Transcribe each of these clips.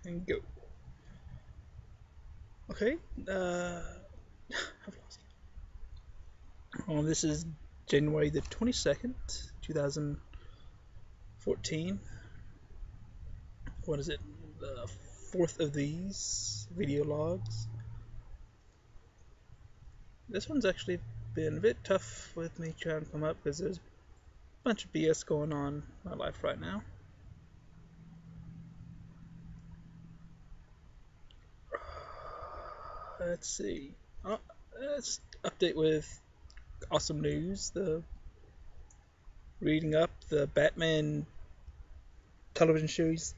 and go. Okay, I've lost it. This is January the 22nd, 2014. What is it? The fourth of these video logs. This one's actually been a bit tough with me trying to come up because there's a bunch of BS going on in my life right now. Let's see. Let's update with awesome news. The reading up the Batman television series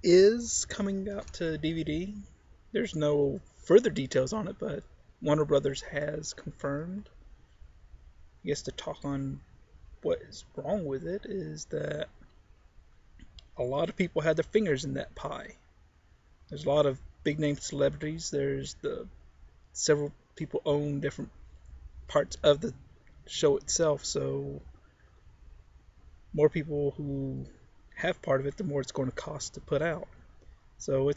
is coming out to DVD. There's no further details on it, but Warner Brothers has confirmed. I guess to talk on what is wrong with it is that a lot of people had their fingers in that pie. There's a lot of big name celebrities. There's the several people own different parts of the show itself, so more people who have part of it, the more it's going to cost to put out. So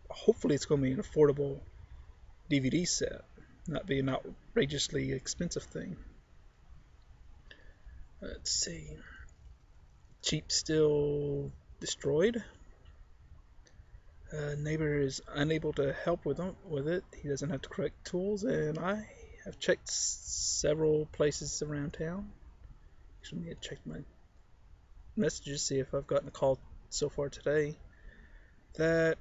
hopefully it's going to be an affordable DVD set, not be an outrageously expensive thing. Let's see. Cheap still destroyed. Neighbor is unable to help with it. He doesn't have the correct tools, and I have checked several places around town. Actually, I need to check my messages, see if I've gotten a call so far today. That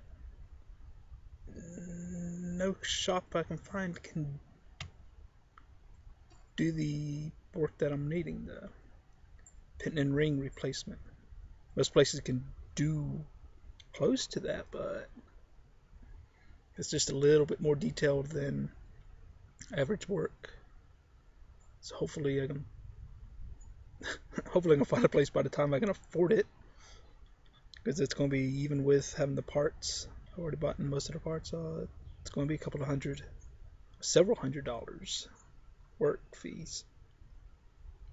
no shop I can find can do the work that I'm needing, the pin and ring replacement. Most places can do close to that, but it's just a little bit more detailed than average work. So hopefully I can find a place by the time I can afford it, because it's going to be, even with having the parts, I've already bought most of the parts, it's going to be a couple of several $100s work fees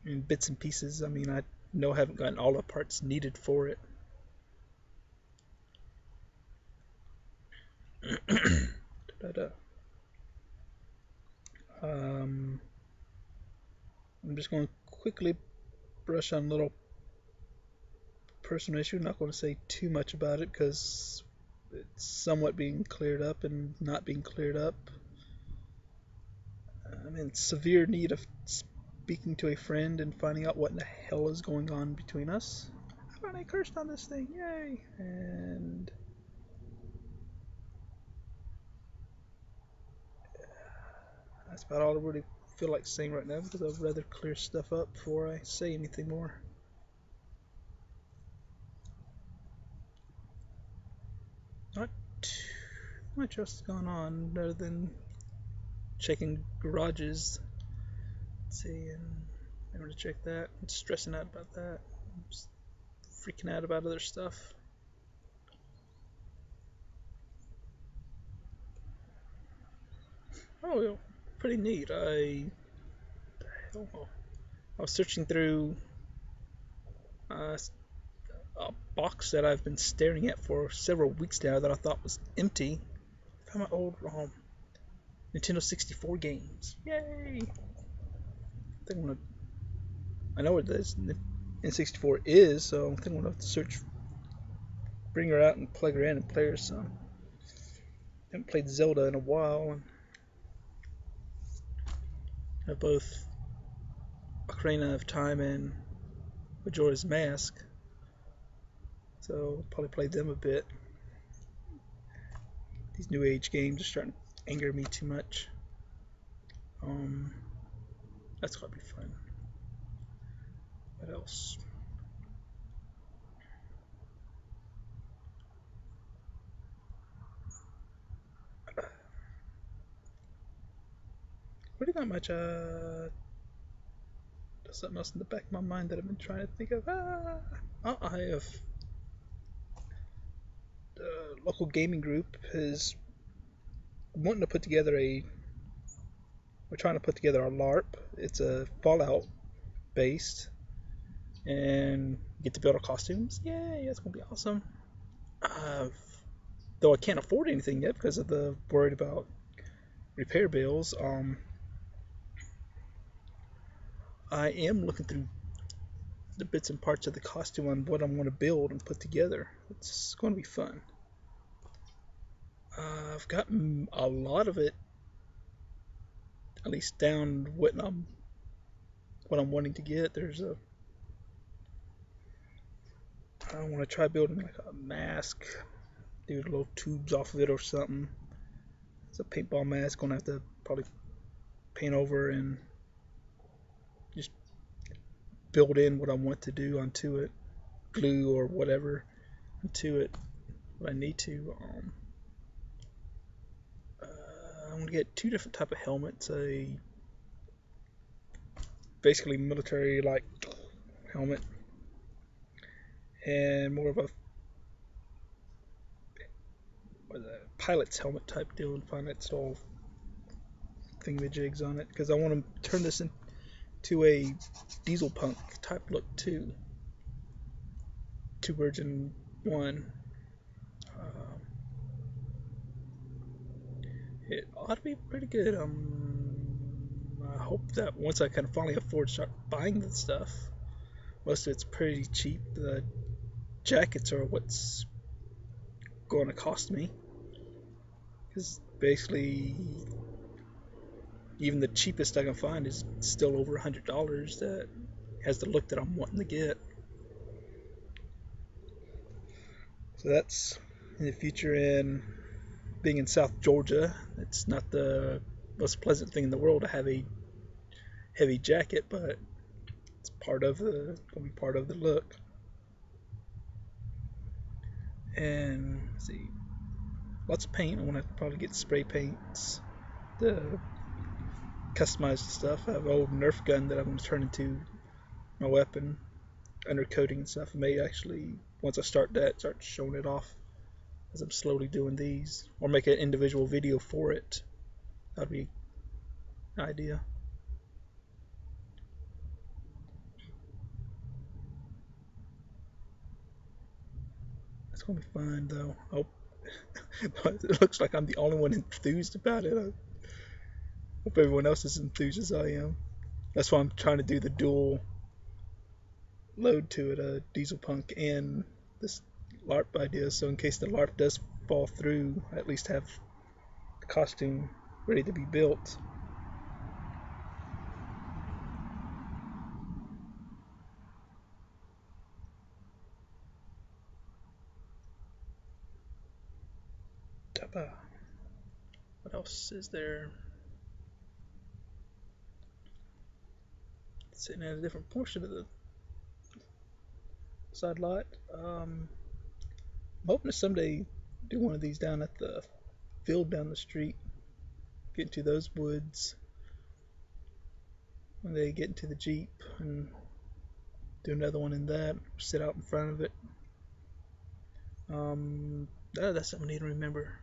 in bits and pieces. I mean, I know I haven't gotten all the parts needed for it. I'm just going to quickly brush on a little personal issue. Not going to say too much about it because it's somewhat being cleared up and not being cleared up. I'm in severe need of speaking to a friend and finding out what in the hell is going on between us. I finally cursed on this thing, yay! And that's about all I really feel like saying right now, because I'd rather clear stuff up before I say anything more. Not too much else has gone on other than checking garages. Let's see, and I want to check that. I'm stressing out about that. I'm just freaking out about other stuff. Oh, yeah, pretty neat. I was searching through a box that I've been staring at for several weeks now that I thought was empty. I found my old Nintendo 64 games. Yay! I know what this N64 is, so I think I'm gonna have to search, bring her out and plug her in and play her some. Haven't played Zelda in a while, and have both Ocarina of Time and Majora's Mask, so I'll probably play them a bit. These new age games are starting to anger me too much. That's gotta be fun. What else? Really not much. There's something else in the back of my mind that I've been trying to think of. I have the local gaming group is wanting to put together we're trying to put together a LARP. It's a Fallout based, and get to build our costumes. Yay, that's gonna be awesome. I've though I can't afford anything yet because of the worried about repair bills. I am looking through the bits and parts of the costume on what I'm going to build and put together. It's going to be fun. I've gotten a lot of it, at least down what I'm wanting to get. I want to try building like a mask, do little tubes off of it or something. It's a paintball mask. Gonna have to probably paint over and just build in what I want to do onto it, glue or whatever into it. What I need to. I'm gonna get two different type of helmets. Basically military like helmet and more of a pilot's helmet type deal and find that style thingamajigs on it because I want to turn this into a diesel punk type look too. Two birds in one. It ought to be pretty good. I hope that once I can finally afford to start buying the stuff, most of it's pretty cheap. The jackets are what's going to cost me. Because basically, even the cheapest I can find is still over $100 that has the look that I'm wanting to get. So that's in the future. And being in South Georgia, it's not the most pleasant thing in the world to have a heavy jacket, but it's gonna be part of the look. And let's see, lots of paint. I want to probably get spray paints, the customized stuff. I have an old Nerf gun that I'm going to turn into my weapon, undercoating and stuff. I may actually, once I start that, start showing it off as I'm slowly doing these, or make an individual video for it. That'd be an idea. It's gonna be fun though. Oh, it looks like I'm the only one enthused about it. I hope everyone else is enthused as I am. That's why I'm trying to do the dual load to it, a diesel punk and this LARP idea. So in case the LARP does fall through, I at least have the costume ready to be built. What else is there? Sitting at a different portion of the side lot. I'm hoping to someday do one of these down at the field down the street. Get into those woods when they get into the Jeep and do another one in that. Sit out in front of it. That's something I need to remember.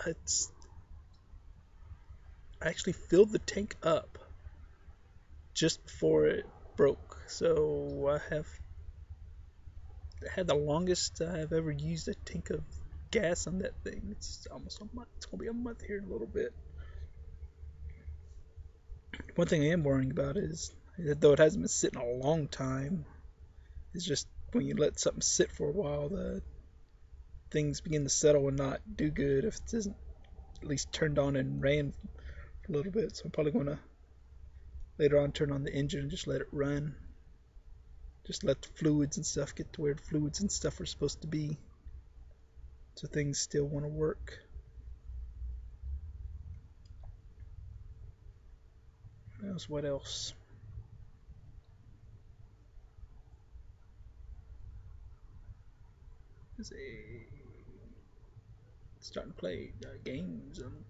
It's I actually filled the tank up just before it broke, so I have had the longest I've ever used a tank of gas on that thing. It's almost a month. It's gonna be a month here in a little bit. One thing I am worrying about is, though it hasn't been sitting a long time, is just when you let something sit for a while, the things begin to settle and not do good if it isn't at least turned on and ran for a little bit. So I'm probably gonna later on turn on the engine and just let it run. Just let the fluids and stuff get to where the fluids and stuff are supposed to be, so things still want to work. What else? Is starting to play games. I'm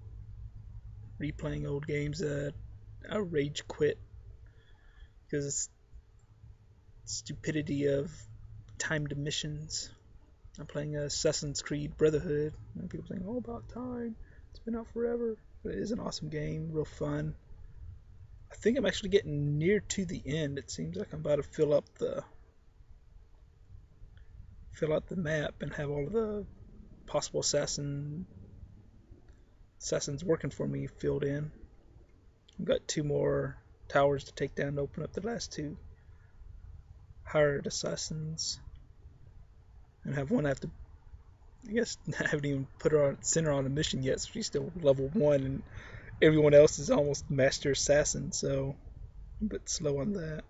replaying old games that I rage quit because it's stupidity of timed missions. I'm playing Assassin's Creed Brotherhood, and people think, "Oh, about time! It's been out forever." But it is an awesome game, real fun. I think I'm actually getting near to the end. It seems like I'm about to fill out the map and have all of the possible assassins working for me filled in. I've got 2 more towers to take down to open up the last 2 hired assassins, and have one I have to. I guess I haven't even sent her on a mission yet, so she's still level 1, and everyone else is almost master assassin, so I'm a bit slow on that.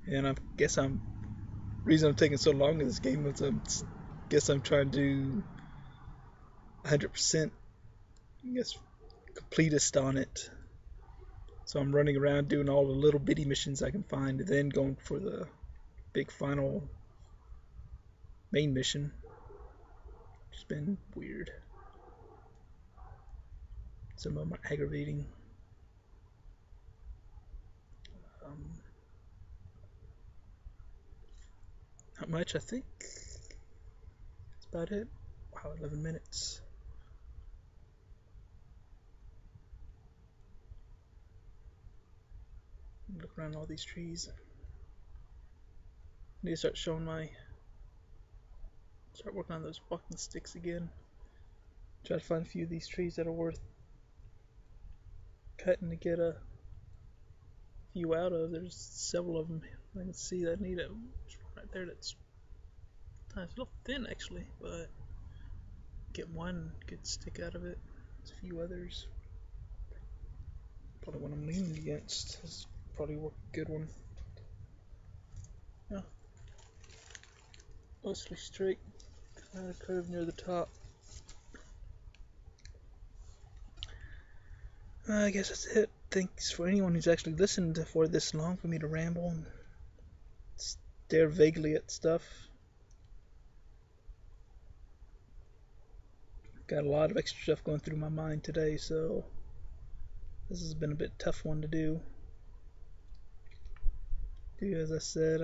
And I guess reason I'm taking so long in this game is I'm trying to do 100%, I guess, completist on it. So I'm running around doing all the little bitty missions I can find, and then going for the big final main mission. It's been weird. Some of them are aggravating. Not much, I think. That's about it. Wow, 11 minutes. Look around all these trees. I need to start working on those walking sticks again. Try to find a few of these trees that are worth cutting to get a few out of. There's several of them I can see that need it. There's one right there that's a little thin actually, but get one good stick out of it. There's a few others. Probably one I'm leaning against. This is probably a good one. Yeah. Mostly straight, kind of curve near the top. I guess that's it. Thanks for anyone who's actually listened for this long for me to ramble and stare vaguely at stuff. Got a lot of extra stuff going through my mind today, so this has been a bit tough one to do. As I said,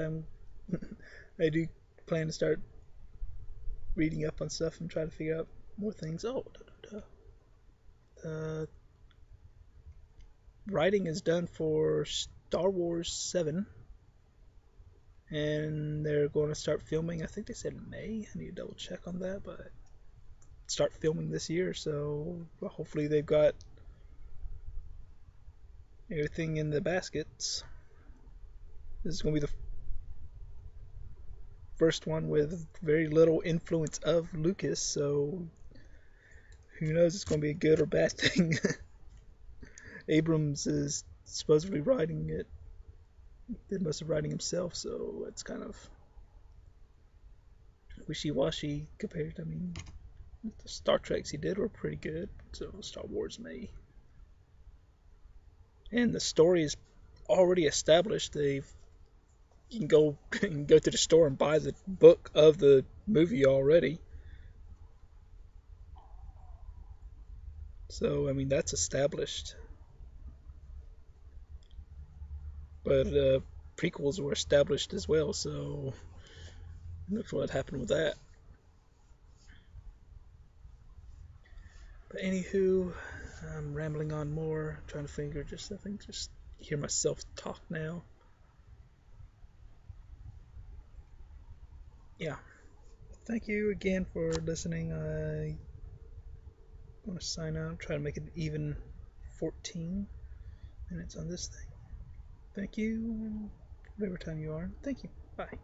I do plan to start reading up on stuff and try to figure out more things. Writing is done for Star Wars 7, and they're going to start filming. I think they said May. I need to double check on that, but start filming this year, so hopefully they've got everything in the baskets. This is going to be the first one with very little influence of Lucas, so who knows, it's going to be a good or bad thing. Abrams is supposedly writing it. Did most of writing himself, so it's kind of wishy-washy compared. I mean, the Star Treks he did were pretty good, so Star Wars may. And the story is already established. You can go to the store and buy the book of the movie already. So I mean that's established. But prequels were established as well, so that's what happened with that. But anywho, I'm rambling on more, trying to just hear myself talk now. Yeah. Thank you again for listening. I want to sign out, try to make it even 14 minutes on this thing. Thank you, whatever time you are. Thank you. Bye.